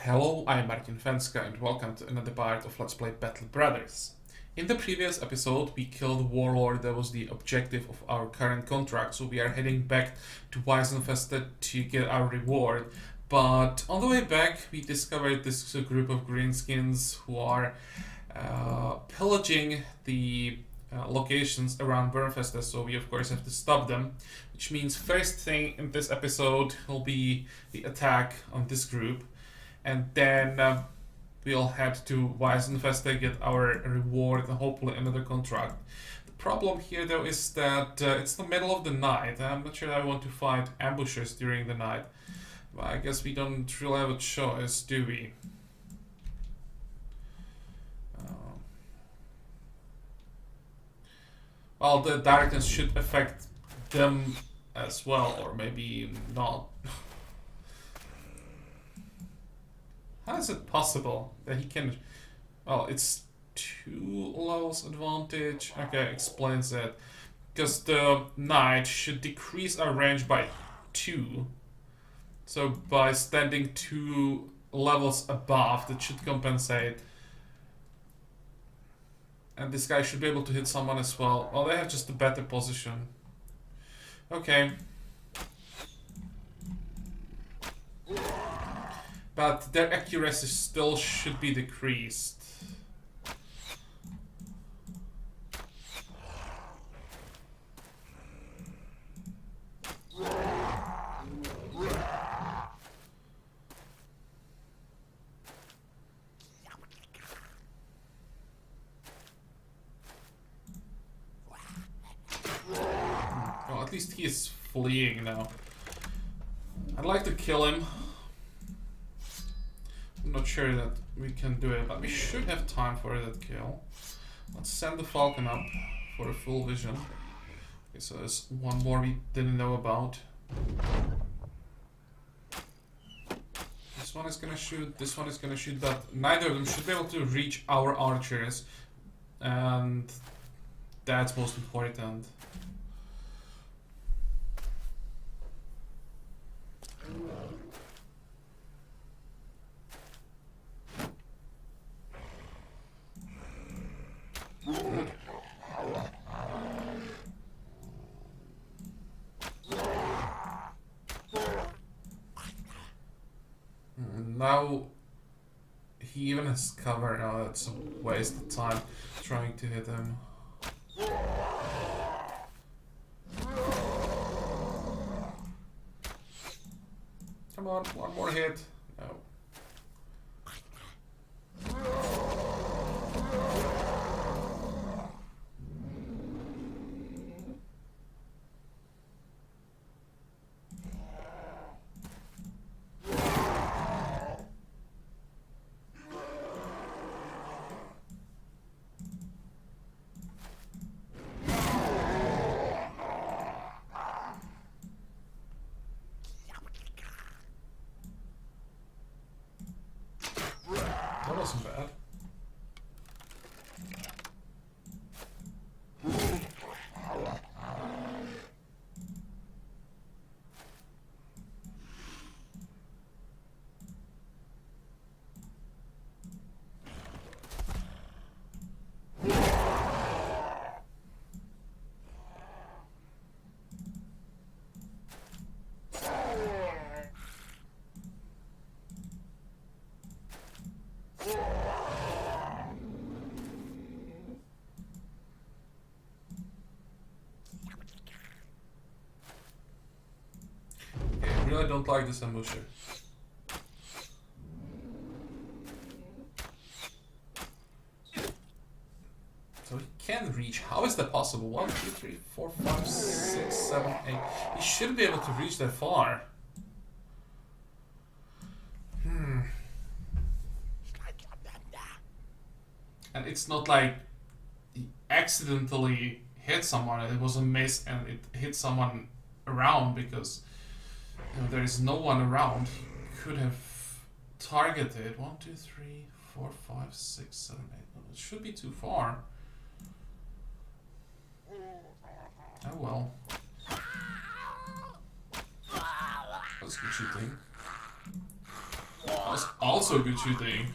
Hello, I'm Fencka and welcome to another part of Let's Play Battle Brothers. In the previous episode, we killed the warlord that was the objective of our current contract, so we are heading back to Wurmfeste to get our reward. But on the way back, we discovered this group of greenskins who are pillaging the locations around Wurmfeste, so we of course have to stop them. Which means first thing in this episode will be the attack on this group. And then we'll head to Wurmfeste, get our reward, and hopefully another contract. The problem here, though, is that it's the middle of the night. I'm not sure I want to fight ambushers during the night. But I guess we don't really have a choice, do we? Well, the darkness should affect them as well, or maybe not. How is it possible that he can... Well, it's 2 levels advantage. Okay, explains it. Because the knight should decrease our range by 2. So by standing 2 levels above, that should compensate. And this guy should be able to hit someone as well. Well, they have just a better position. Okay. But their accuracy still should be decreased. Well, at least he is fleeing now. I'd like to kill him. I'm not sure that we can do it, but we should have time for that kill. Let's send the Falcon up for a full vision. Okay, so there's one more we didn't know about. This one is gonna shoot, this one is gonna shoot, but neither of them should be able to reach our archers. And that's most important. Now he even has cover. Now it's a waste of time trying to hit him. Come on, one more hit. No. That wasn't bad. I really don't like this ambusher. So he can reach. How is that possible? 1, 2, 3, 4, 5, 6, 7, 8. He shouldn't be able to reach that far. And it's not like he accidentally hit someone. It was a miss and it hit someone around because there is no one around. He could have targeted 1, 2, 3, 4, 5, 6, 7, 8. It should be too far. Oh well. That's good shooting. That's also good shooting.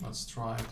Let's try it.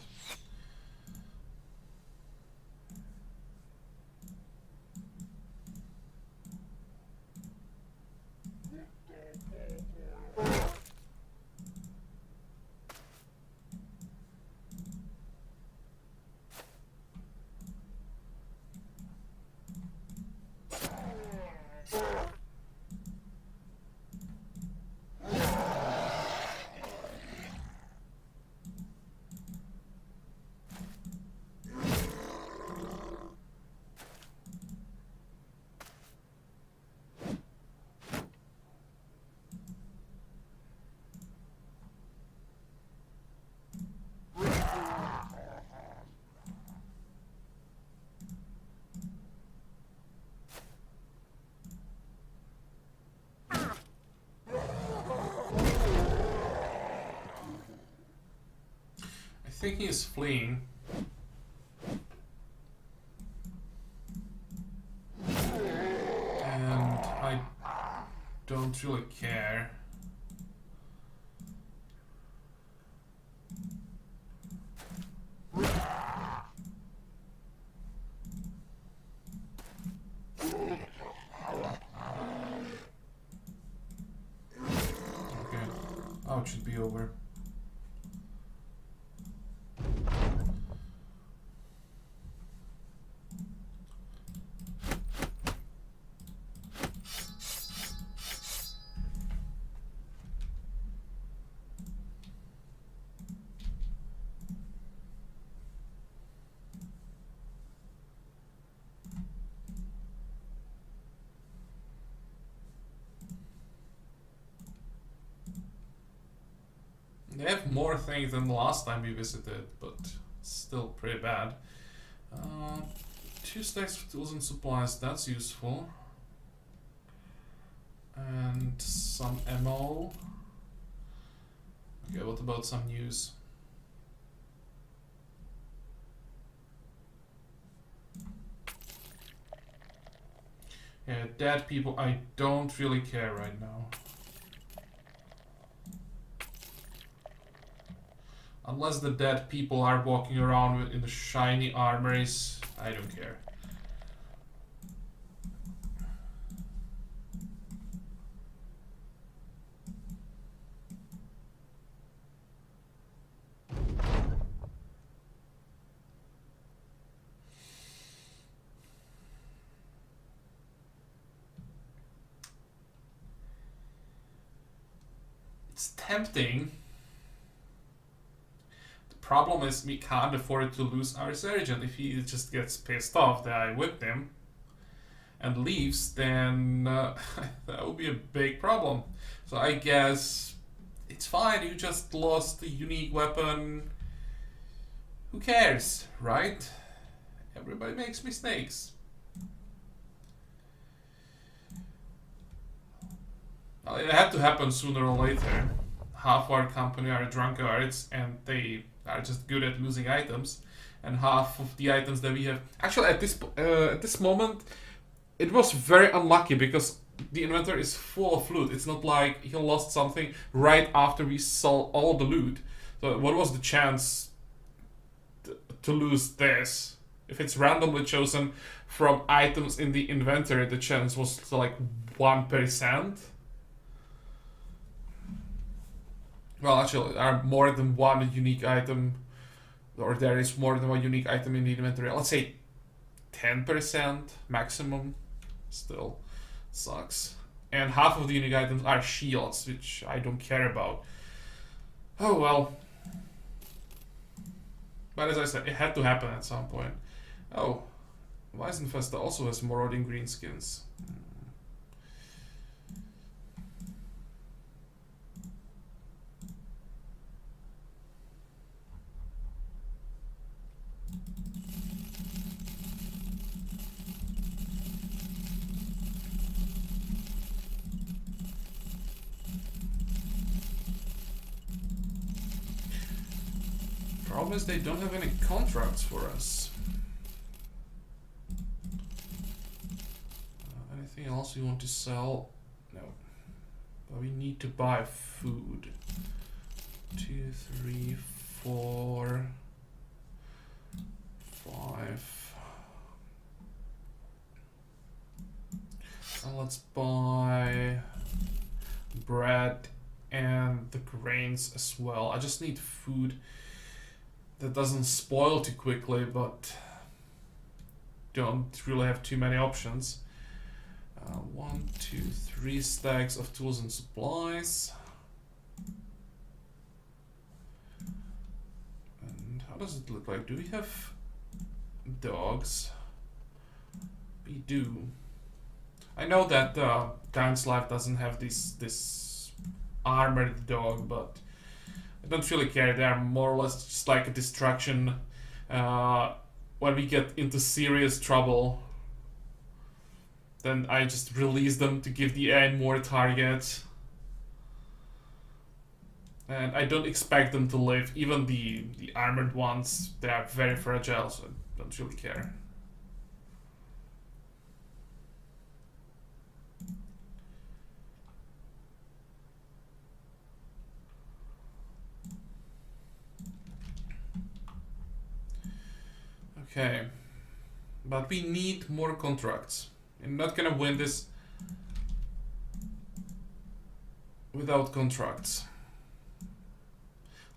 I think he is fleeing. And I don't really care. Okay. Oh, it should be over. They have more things than the last time we visited, but still pretty bad. 2 stacks of tools and supplies, that's useful. And some ammo. Okay, what about some news? Yeah, dead people, I don't really care right now. Unless the dead people are walking around in the shiny armories, I don't care. It's tempting. Problem is we can't afford to lose our sergeant. If he just gets pissed off that I whipped him and leaves, then that would be a big problem. So I guess it's fine, you just lost a unique weapon. Who cares, right? Everybody makes mistakes. Well, it had to happen sooner or later. Half our company are drunkards and they are just good at losing items, and half of the items that we have actually at this moment it was very unlucky because the inventory is full of loot. It's not like he lost something right after we sold all the loot. So what was the chance to lose this? If it's randomly chosen from items in the inventory, the chance was like 1%. Well, actually, there are more than one unique item, or there is more than one unique item in the inventory. Let's say 10% maximum. Still sucks. And half of the unique items are shields, which I don't care about. Oh well. But as I said, it had to happen at some point. Oh, Wurmfeste also has marauding green skins. problem is they don't have any contracts for us. Anything else you want to sell? No. But we need to buy food. 2, 3, 4, 5. And let's buy bread and the grains as well. I just need food that doesn't spoil too quickly, but don't really have too many options. 1, 2, 3 stacks of tools and supplies. And how does it look like? Do we have dogs? We do. I know that Dance Life doesn't have this armored dog, but I don't really care. They are more or less just like a distraction when we get into serious trouble. Then I just release them to give the AI more targets. And I don't expect them to live. Even the armored ones, they are very fragile, so I don't really care. Okay, but we need more contracts. I'm not gonna win this without contracts.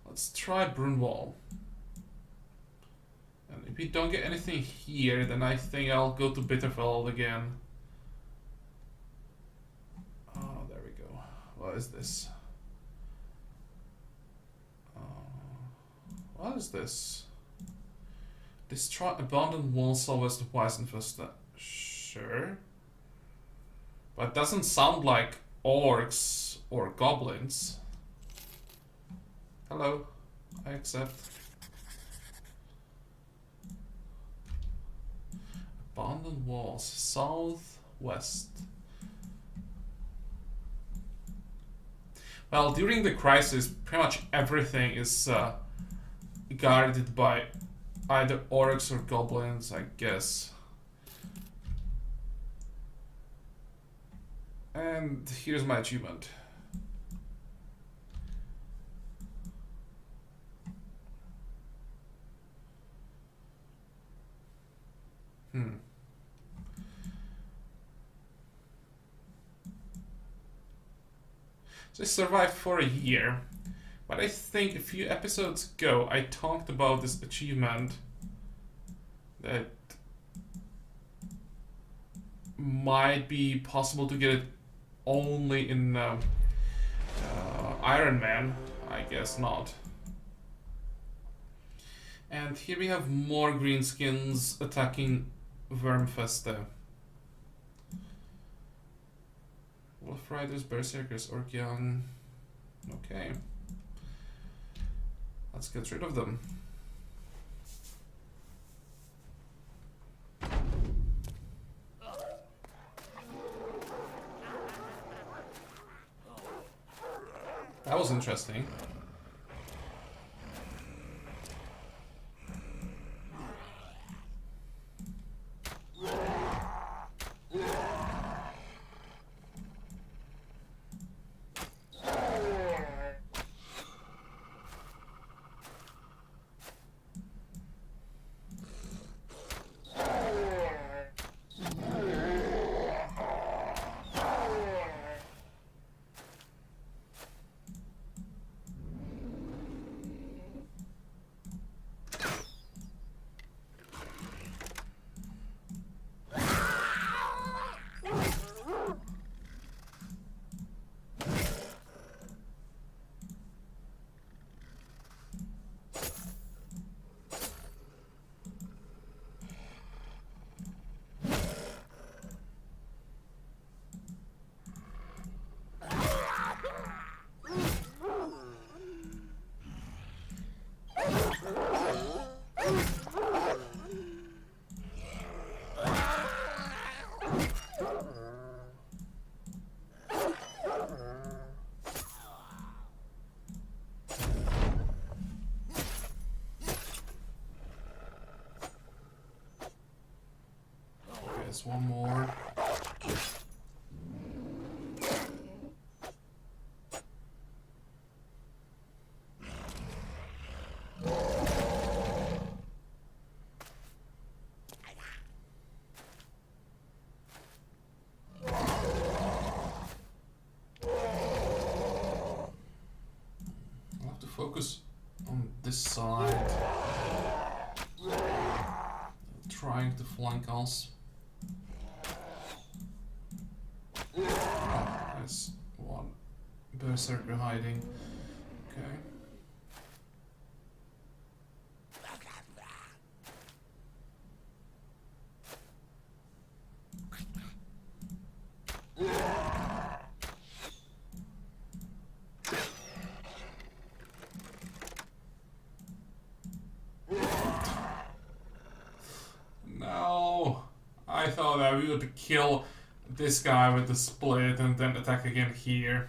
Let's try Brunwald. And if we don't get anything here, then I think I'll go to Bitterfeld again. Oh, there we go. What is this? What is this? Destroy abandoned walls west of Wurmfeste. Sure. But it doesn't sound like orcs or goblins. Hello. I accept. Abandoned walls. Southwest. Well, during the crisis, pretty much everything is guarded by either orcs or goblins, I guess. And here's my achievement. So I survived for a year. But I think a few episodes ago I talked about this achievement that might be possible to get it only in Iron Man. I guess not. And here we have more greenskins attacking Wurmfeste. Wolf Riders, Berserkers, Orc Young. Okay. Let's get rid of them. That was interesting. There's one more. I'll have to focus on this side. Trying to flank us. Oh, there's one berserker hiding. Okay. No, I thought I would kill this guy with the split and then attack again here.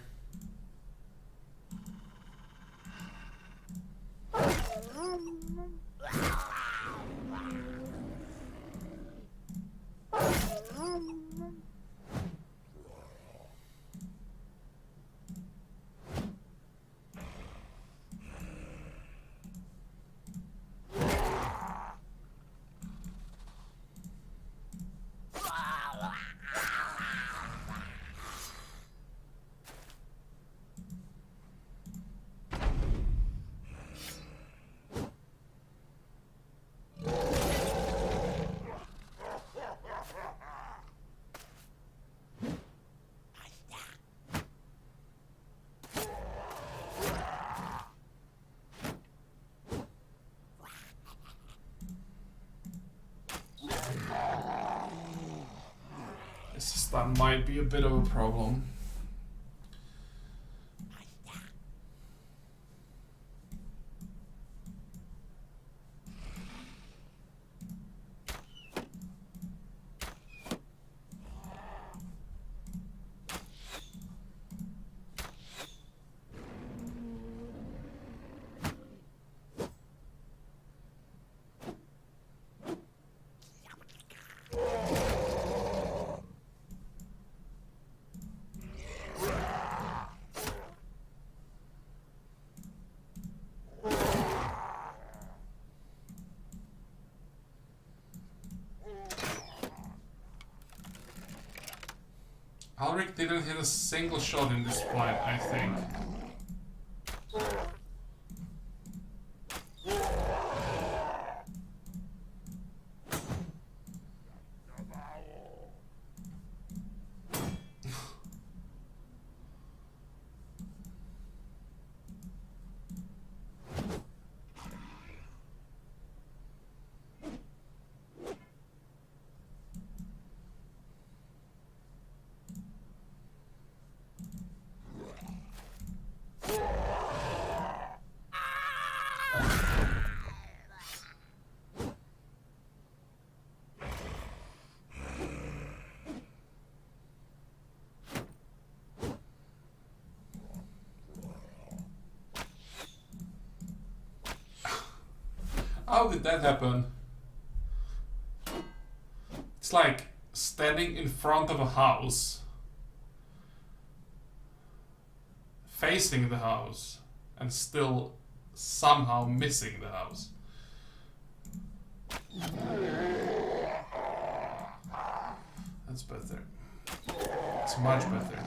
That might be a bit of a problem. Alric didn't hit a single shot in this fight, I think. How did that happen? It's like standing in front of a house, facing the house, and still somehow missing the house. That's better. It's much better.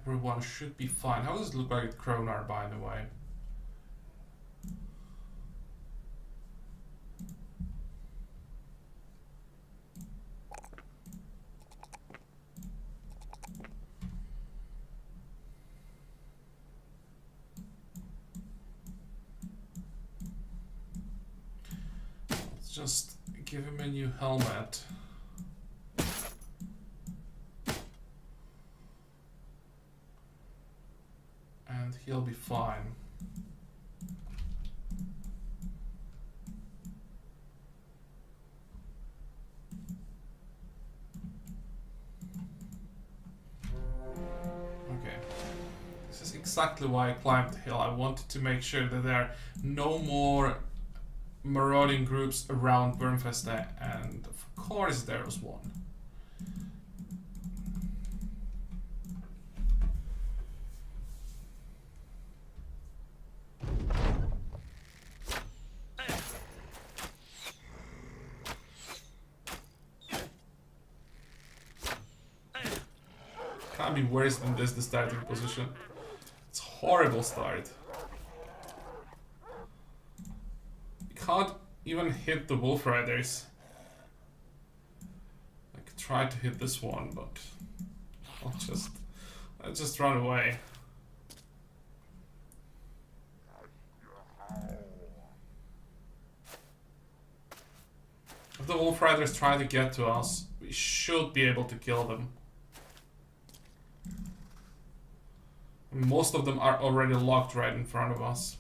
Everyone should be fine. How does it look like at Kronar, by the way? Let's just give him a new helmet. And he'll be fine. Okay. This is exactly why I climbed the hill. I wanted to make sure that there are no more marauding groups around Wurmfeste, and of course there was one. Can't be worse than this, the starting position. It's a horrible start. You can't even hit the Wolf Riders. I could try to hit this one, but I'll just run away. If the Wolf Riders try to get to us, we should be able to kill them. Most of them are already locked right in front of us.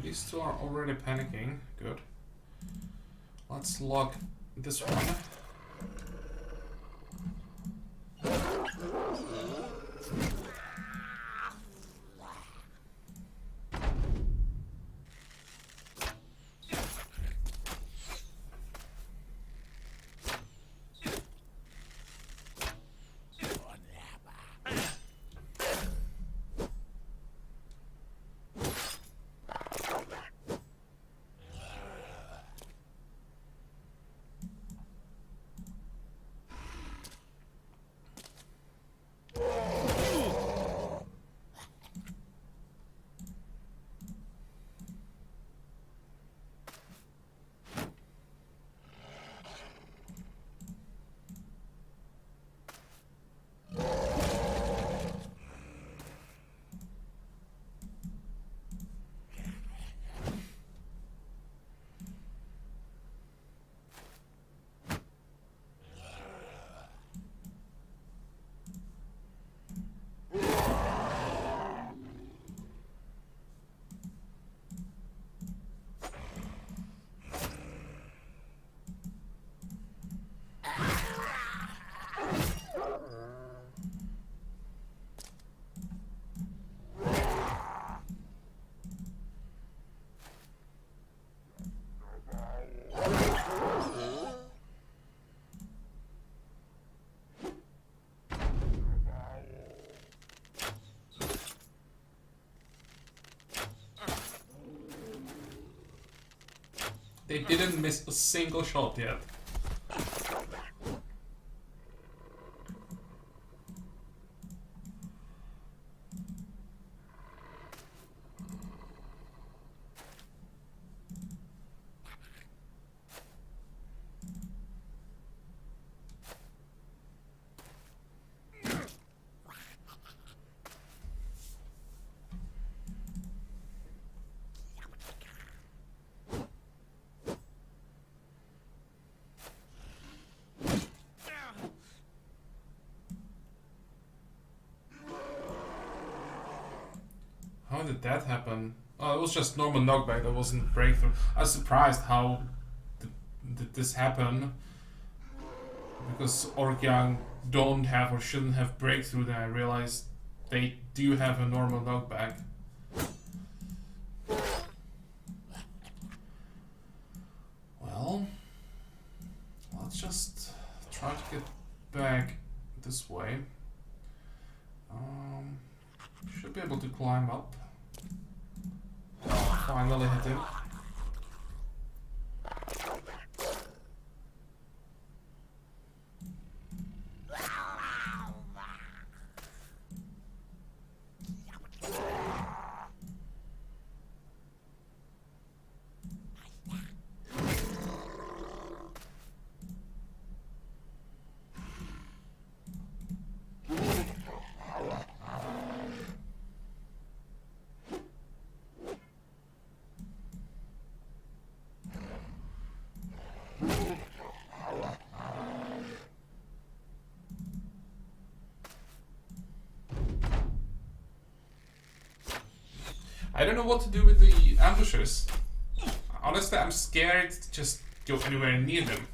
These two are already panicking. Good. Let's lock this one. They didn't miss a single shot yet. How did that happen? Oh, it was just normal knockback, that wasn't breakthrough. I was surprised how did this happen. Because Orkyang don't have or shouldn't have breakthrough, then I realized they do have a normal knockback. try to get back this way. Should be able to climb up. Finally hit him. I don't know what to do with the ambushers. Honestly, I'm scared to just go anywhere near them.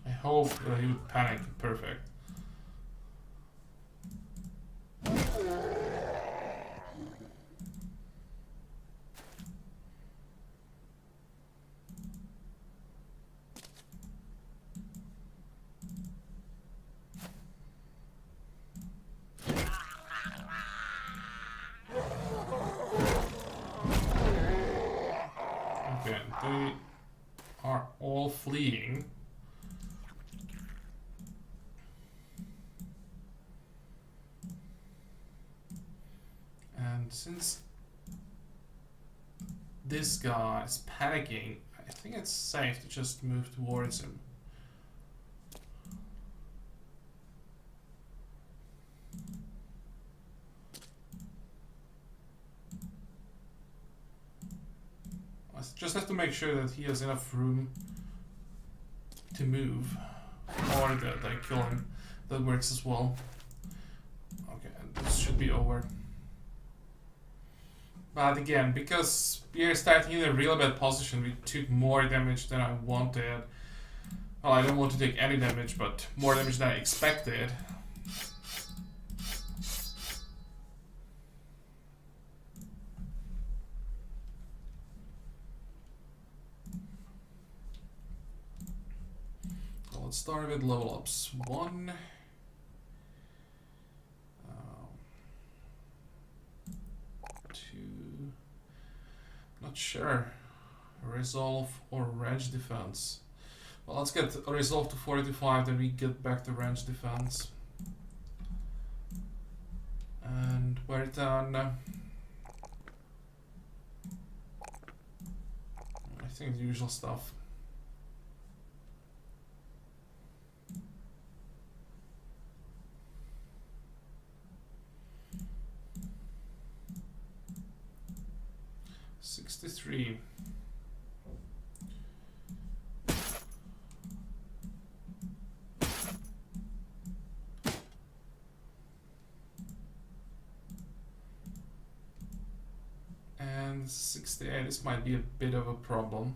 I hope he would panic. Perfect. Okay, they are all fleeing. And since this guy is panicking, I think it's safe to just move towards him. I just have to make sure that he has enough room to move, or that I kill him. That works as well. Okay, and this should be over. But again, because we are starting in a real bad position, we took more damage than I wanted. Well, I don't want to take any damage, but more damage than I expected. So let's start with level ups. 1. Not sure. Resolve or range defense. Well, let's get resolve to 45, then we get back to range defense. And we're done. I think the usual stuff. $63. And 68, this might be a bit of a problem.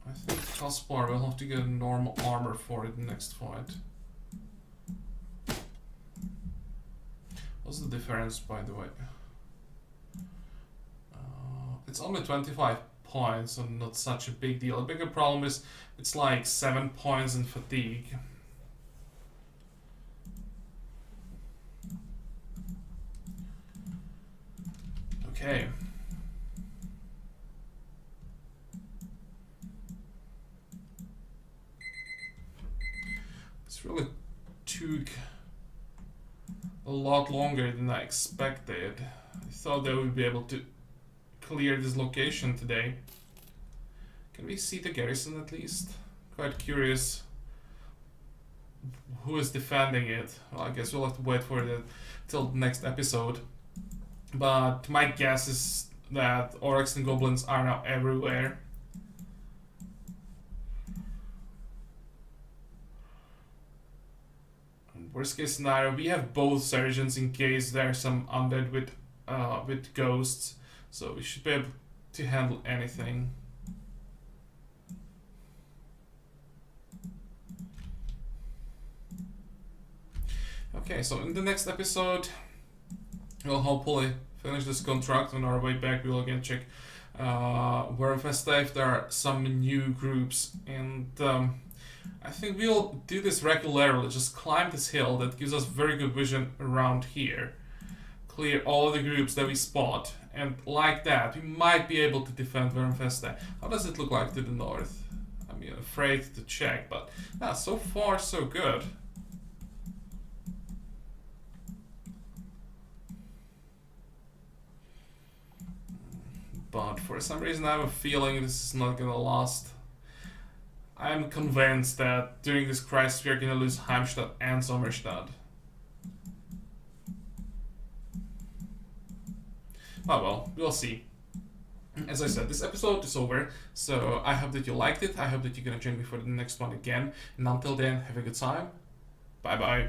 I think Kaspar will have to get normal armor for it next fight. What's the difference, by the way? It's only 25 points, and not such a big deal. A bigger problem is it's like 7 points in fatigue. Okay. took a lot longer than I expected. I thought they would be able to clear this location today. Can we see the garrison at least? Quite curious who is defending it. Well, I guess we'll have to wait for it till the next episode. But my guess is that orcs and goblins are now everywhere. Worst case scenario, we have both surgeons in case there's some undead with ghosts, so we should be able to handle anything. Okay, so in the next episode, we'll hopefully finish this contract. On our way back, we'll again check Wurmfeste if there are some new groups, and I think we'll do this regularly, just climb this hill that gives us very good vision around here. Clear all the groups that we spot, and like that, we might be able to defend Wurmfeste. How does it look like to the north? I'm afraid to check, but so far so good. But for some reason I have a feeling this is not gonna last. I'm convinced that during this crisis we are gonna lose Heimstadt and Sommerstadt. Oh well, we'll see. As I said, this episode is over, so I hope that you liked it. I hope that you're gonna join me for the next one again. And until then, have a good time. Bye bye.